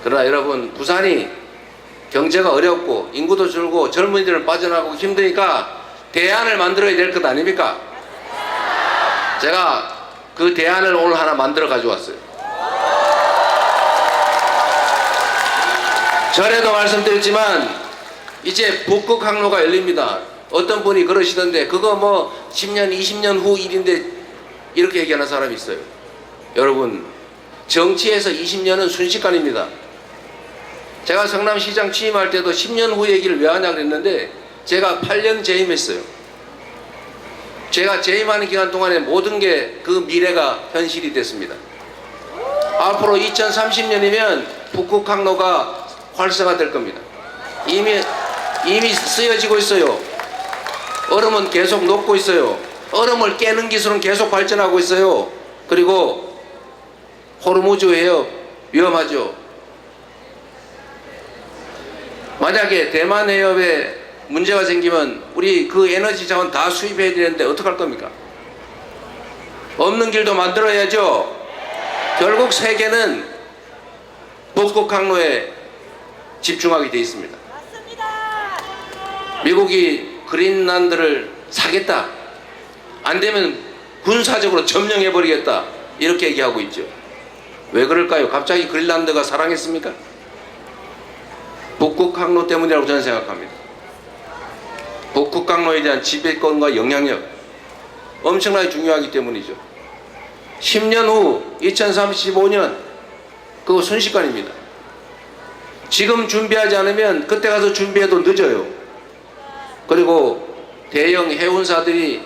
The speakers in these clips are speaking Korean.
그러나 여러분, 부산이 경제가 어렵고 인구도 줄고 젊은이들은 빠져나가고 힘드니까 대안을 만들어야 될 것 아닙니까? 제가 그 대안을 오늘 하나 만들어 가져왔어요. 전에도 말씀드렸지만 이제 북극 항로가 열립니다. 어떤 분이 그러시던데 그거 뭐 10년 20년 후 일인데 이렇게 얘기하는 사람이 있어요. 여러분, 정치에서 20년은 순식간입니다. 제가 성남시장 취임할 때도 10년 후 얘기를 왜 하냐 그랬는데 제가 8년 재임했어요. 제가 재임하는 기간 동안에 모든 게 그 미래가 현실이 됐습니다. 앞으로 2030년이면 북극 항로가 활성화될 겁니다. 이미 쓰여지고 있어요. 얼음은 계속 녹고 있어요. 얼음을 깨는 기술은 계속 발전하고 있어요. 그리고 호르무즈 해협 위험하죠. 만약에 대만 해협에 문제가 생기면 우리 그 에너지 자원 다 수입해야 되는데 어떡할 겁니까? 없는 길도 만들어야죠. 결국 세계는 북극 항로에 집중하게 돼 있습니다. 미국이 그린란드를 사겠다, 안 되면 군사적으로 점령해 버리겠다, 이렇게 얘기하고 있죠. 왜 그럴까요? 갑자기 그린란드가 사랑했습니까? 북극 항로 때문이라고 저는 생각합니다. 북극 항로에 대한 지배권과 영향력 엄청나게 중요하기 때문이죠. 10년 후 2035년 그거 순식간입니다. 지금 준비하지 않으면 그때 가서 준비해도 늦어요. 그리고 대형 해운사들이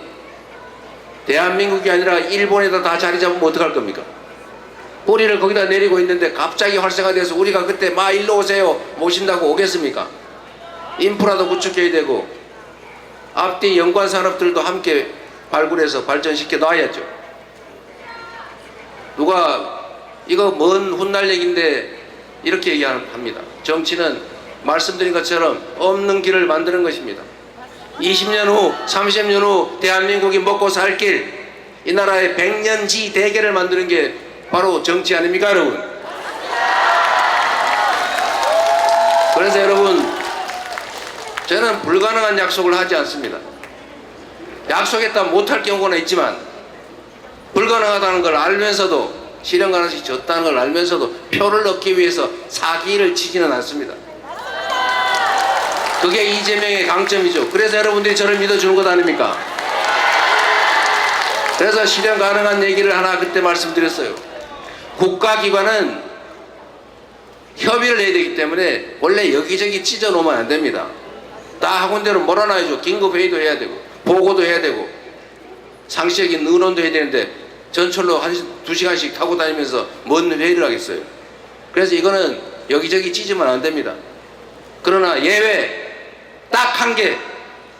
대한민국이 아니라 일본에다 다 자리 잡으면 어떡할 겁니까? 뿌리를 거기다 내리고 있는데 갑자기 활성화돼서 우리가 그때 마 일로 오세요 모신다고 오겠습니까? 인프라도 구축해야 되고 앞뒤 연관 산업들도 함께 발굴해서 발전시켜 놔야죠. 누가 이거 먼 훗날 얘기인데 이렇게 얘기합니다. 정치는 말씀드린 것처럼 없는 길을 만드는 것입니다. 20년 후 30년 후 대한민국이 먹고 살 길, 이 나라의 100년지 대계를 만드는 게 바로 정치 아닙니까 여러분? 그래서 여러분, 저는 불가능한 약속을 하지 않습니다. 약속했다 못할 경우는 있지만 불가능하다는 걸 알면서도 실현 가능성이 적다는 걸 알면서도 표를 얻기 위해서 사기를 치지는 않습니다. 그게 이재명의 강점이죠. 그래서 여러분들이 저를 믿어주는 것 아닙니까? 그래서 실현 가능한 얘기를 하나 그때 말씀드렸어요. 국가기관은 협의를 해야 되기 때문에 원래 여기저기 찢어 놓으면 안 됩니다. 다 학원 대로 몰아놔야죠. 긴급회의도 해야 되고 보고도 해야 되고 상시적인 의논도 해야 되는데 전철로 2시간씩 타고 다니면서 뭔 회의를 하겠어요. 그래서 이거는 여기저기 찢으면 안 됩니다. 그러나 예외 딱 한 개,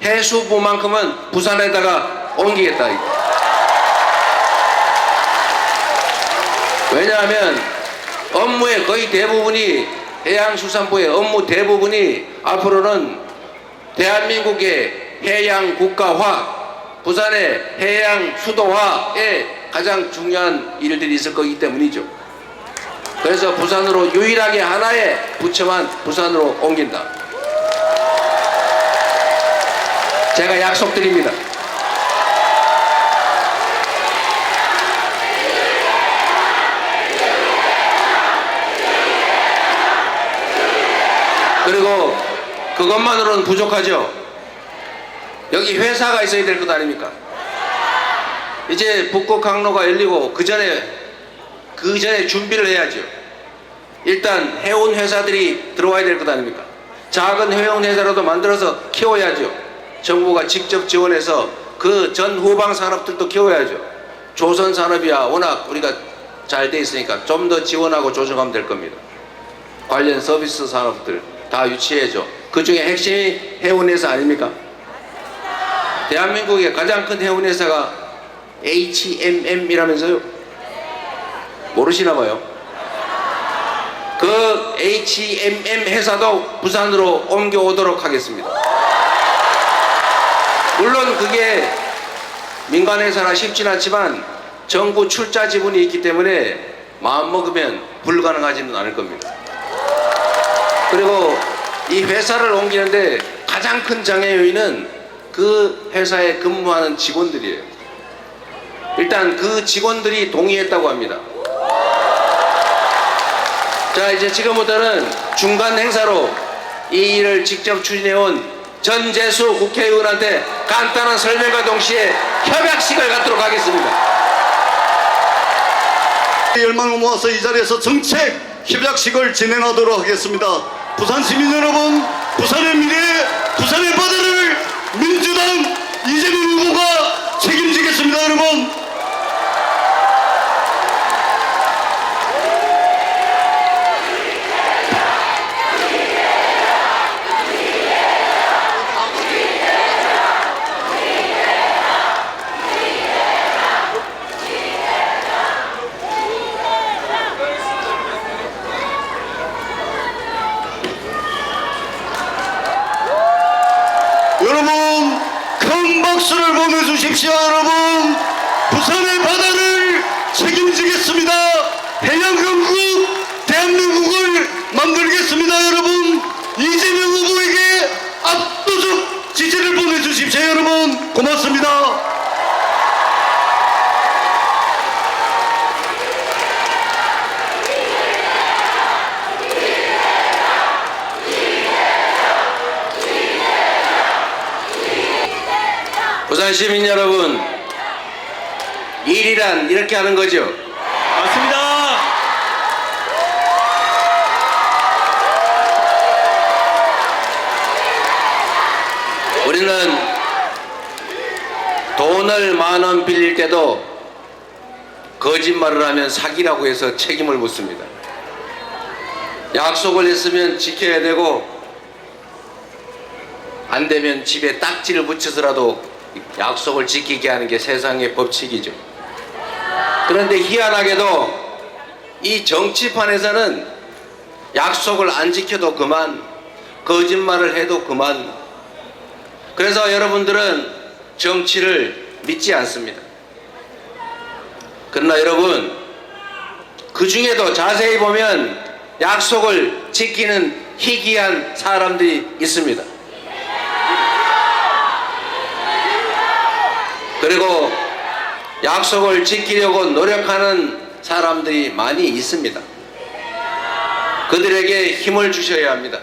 해수부만큼은 부산에다가 옮기겠다. 왜냐하면 업무의 거의 대부분이, 해양수산부의 업무 대부분이 앞으로는 대한민국의 해양 국가화, 부산의 해양 수도화에 가장 중요한 일들이 있을 거기 때문이죠. 그래서 부산으로 유일하게 하나의 부처만 부산으로 옮긴다. 제가 약속드립니다. 그리고 그것만으로는 부족하죠. 여기 회사가 있어야 될 것 아닙니까? 이제 북극 항로가 열리고 그 전에 준비를 해야죠. 일단 해운 회사들이 들어와야 될 것 아닙니까? 작은 해운 회사라도 만들어서 키워야죠. 정부가 직접 지원해서 그 전 후방 산업들도 키워야죠. 조선 산업이야 워낙 우리가 잘 돼 있으니까 좀 더 지원하고 조정하면 될 겁니다. 관련 서비스 산업들 다 유치해야죠. 그 중에 핵심이 해운 회사 아닙니까? 대한민국의 가장 큰 해운 회사가 HMM이라면서요? 모르시나 봐요. 그 HMM 회사도 부산으로 옮겨오도록 하겠습니다. 물론 그게 민간 회사나 쉽진 않지만 정부 출자 지분이 있기 때문에 마음먹으면 불가능하지는 않을 겁니다. 그리고 이 회사를 옮기는데 가장 큰 장애 요인은 그 회사에 근무하는 직원들이에요. 일단 그 직원들이 동의했다고 합니다. 자, 이제 지금부터는 중간 행사로 이 일을 직접 추진해온 전재수 국회의원한테 간단한 설명과 동시에 협약식을 갖도록 하겠습니다. 열망을 모아서 이 자리에서 정책 협약식을 진행하도록 하겠습니다. 부산 시민 여러분, 부산의 미래, 부산의 바다를 민주당 이재명 후보가 책임지겠습니다. 여러분, 여러분 큰 박수를 보내주십시오. 여러분, 부산의 바다를 책임지겠습니다. 해양강국 대한민국을 만들겠습니다. 여러분, 이재명 후보에게 압도적 지지를 보내주십시오. 여러분, 고맙습니다. 부산 시민 여러분, 일이란 이렇게 하는 거죠. 맞습니다. 우리는 돈을 10,000원 빌릴 때도 거짓말을 하면 사기라고 해서 책임을 묻습니다. 약속을 했으면 지켜야 되고, 안 되면 집에 딱지를 붙여서라도 약속을 지키게 하는 게 세상의 법칙이죠. 그런데 희한하게도 이 정치판에서는 약속을 안 지켜도 그만, 거짓말을 해도 그만. 그래서 여러분들은 정치를 믿지 않습니다. 그러나 여러분, 그 중에도 자세히 보면 약속을 지키는 희귀한 사람들이 있습니다. 그리고 약속을 지키려고 노력하는 사람들이 많이 있습니다. 그들에게 힘을 주셔야 합니다.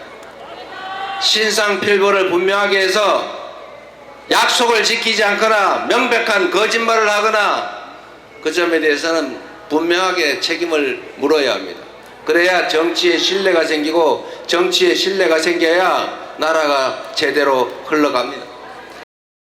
신상필보를 분명하게 해서 약속을 지키지 않거나 명백한 거짓말을 하거나 그 점에 대해서는 분명하게 책임을 물어야 합니다. 그래야 정치에 신뢰가 생기고, 정치에 신뢰가 생겨야 나라가 제대로 흘러갑니다.